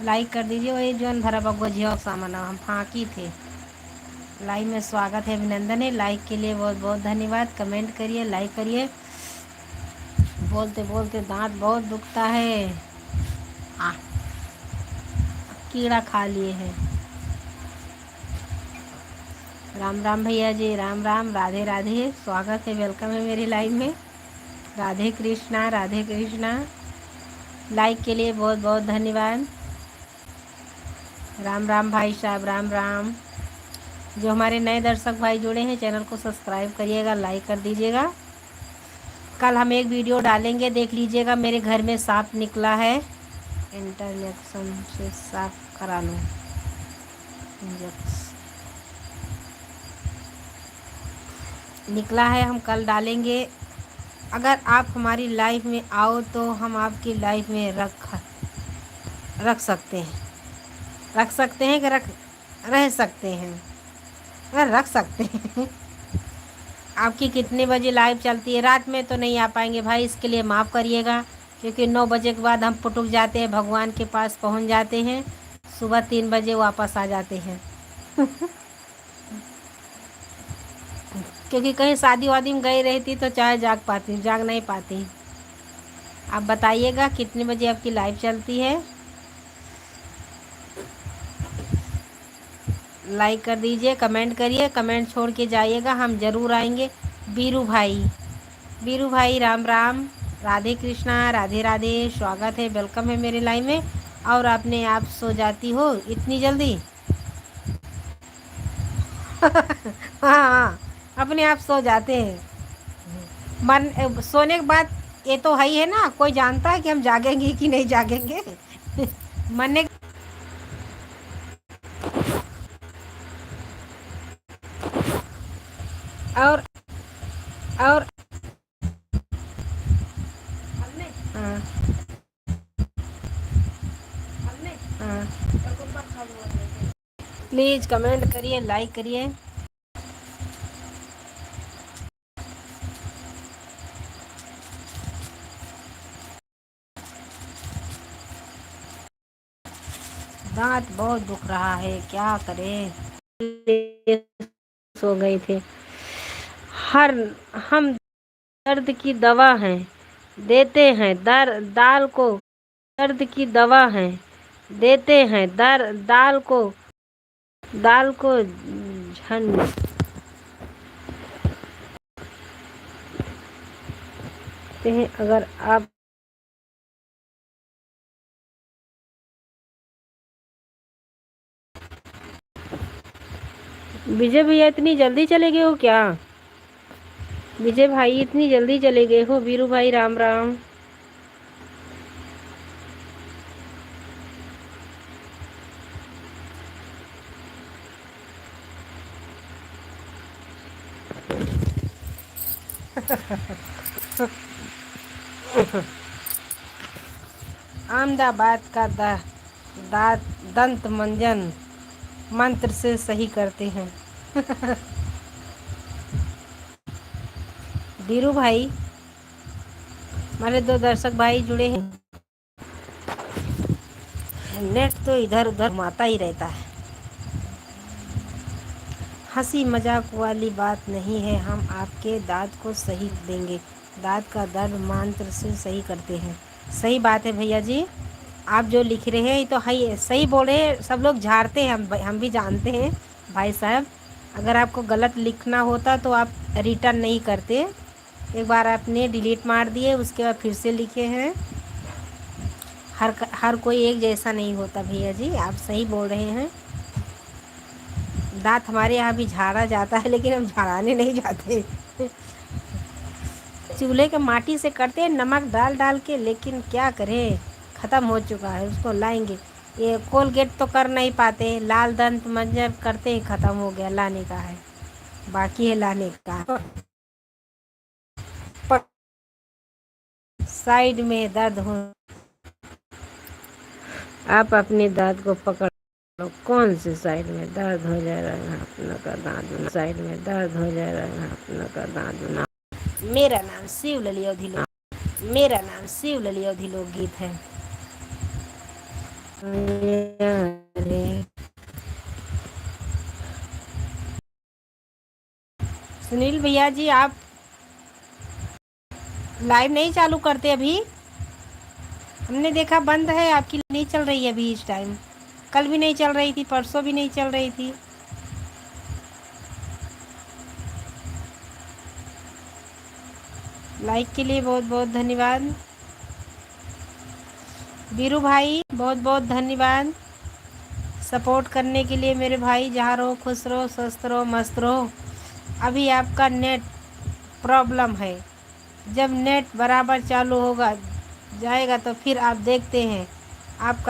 Like कर दीजिए। वही जोन भरा बगुआ झिया सामान हम फाँकी थे। लाइव में स्वागत है, अभिनंदन है। लाइक के लिए बहुत बहुत धन्यवाद। कमेंट करिए, लाइक करिए। बोलते बोलते दांत बहुत दुखता है। आ, कीड़ा खा लिए हैं। राम राम भैया जी, राम राम, राधे राधे। स्वागत है, वेलकम है मेरी लाइव में। राधे कृष्णा, राधे कृष्णा। लाइक के लिए बहुत बहुत धन्यवाद। राम राम भाई साहब, राम राम। जो हमारे नए दर्शक भाई जुड़े हैं, चैनल को सब्सक्राइब करिएगा, लाइक कर दीजिएगा। कल हम एक वीडियो डालेंगे, देख लीजिएगा। मेरे घर में सांप निकला है, इंटरनेक्शन से साफ करा लो। निकला है, हम कल डालेंगे। अगर आप हमारी लाइफ में आओ तो हम आपकी लाइफ में रख सकते हैं। रख सकते हैं कि रह सकते हैं। अगर रख सकते हैं। आपकी कितने बजे लाइव चलती है? रात में तो नहीं आ पाएंगे भाई, इसके लिए माफ़ करिएगा। क्योंकि 9 बजे के बाद हम पुटुक जाते हैं, भगवान के पास पहुंच जाते हैं। सुबह 3 बजे वापस आ जाते हैं। क्योंकि कहीं शादी वादी में गई रहती तो चाहे जाग नहीं पाती। आप बताइएगा कितने बजे आपकी लाइव चलती है। लाइक कर दीजिए, कमेंट करिए, कमेंट छोड़ के जाइएगा, हम ज़रूर आएंगे। बीरू भाई, बीरू भाई, राम राम, राधे कृष्णा, राधे राधे। स्वागत है, वेलकम है मेरे लाइव में। और आपने आप सो जाती हो इतनी जल्दी? हाँ हाँ, अपने आप सो जाते हैं। मन सोने के बाद ये तो है ही है ना, कोई जानता है कि हम जागेंगे कि नहीं जागेंगे। मन ने और और हाँ हाँ, प्लीज़ कमेंट करिए, लाइक करिए। दांत बहुत दुख रहा है, क्या करें। सो गए थे। हर हम दर्द की दवा हैं, देते हैं दाल को। दर्द की दवा हैं, देते हैं दाल को झन। अगर आप विजय भैया इतनी जल्दी चले गए हो क्या? विजय भाई इतनी जल्दी चले गए हो? वीरू भाई, राम राम। अहमदाबाद का दंत मंजन मंत्र से सही करते हैं। वीरू भाई, हमारे 2 दर्शक भाई जुड़े हैं। नेट तो इधर उधर घुमाता ही रहता है। हंसी मजाक वाली बात नहीं है, हम आपके दांत को सही देंगे। दांत का दर्द मंत्र से सही करते हैं। सही बात है भैया जी, आप जो लिख रहे हैं ये तो है, सही बोल रहे हैं। सब लोग झाड़ते हैं, हम भी जानते हैं भाई साहब। अगर आपको गलत लिखना होता तो आप रिटर्न नहीं करते। एक बार आपने डिलीट मार दिए, उसके बाद फिर से लिखे हैं। हर कोई एक जैसा नहीं होता भैया जी, आप सही बोल रहे हैं। दांत हमारे यहाँ भी झाड़ा जाता है, लेकिन हम झाड़ाने नहीं जाते। चूल्हे के माटी से करते हैं, नमक डाल डाल के, लेकिन क्या करें, ख़त्म हो चुका है, उसको लाएंगे। ये कोलगेट तो कर नहीं पाते, लाल दंत मंजन करते ही ख़त्म हो गया, लाने का है, बाकी है लाने का। साइड में दर्द हो, आप अपने दांत को पकड़ लो। कौन से साइड में दर्द हो जा रहा है, अपना का दांत साइड में दर्द हो जा रहा है, अपना का दांत। मेरा नाम शिव लली अवधि लोक, मेरा नाम शिव लली अवधि लोकगीत है। सुनील भैया जी, आप लाइव नहीं चालू करते अभी? हमने देखा बंद है, आपकी नहीं चल रही है अभी इस टाइम। कल भी नहीं चल रही थी, परसों भी नहीं चल रही थी। लाइक के लिए बहुत बहुत धन्यवाद। वीरू भाई बहुत बहुत धन्यवाद सपोर्ट करने के लिए। मेरे भाई जहाँ रहो खुश रहो, स्वस्थ रहो, मस्त रहो। अभी आपका नेट प्रॉब्लम है, जब नेट बराबर चालू होगा जाएगा तो फिर आप देखते हैं आपका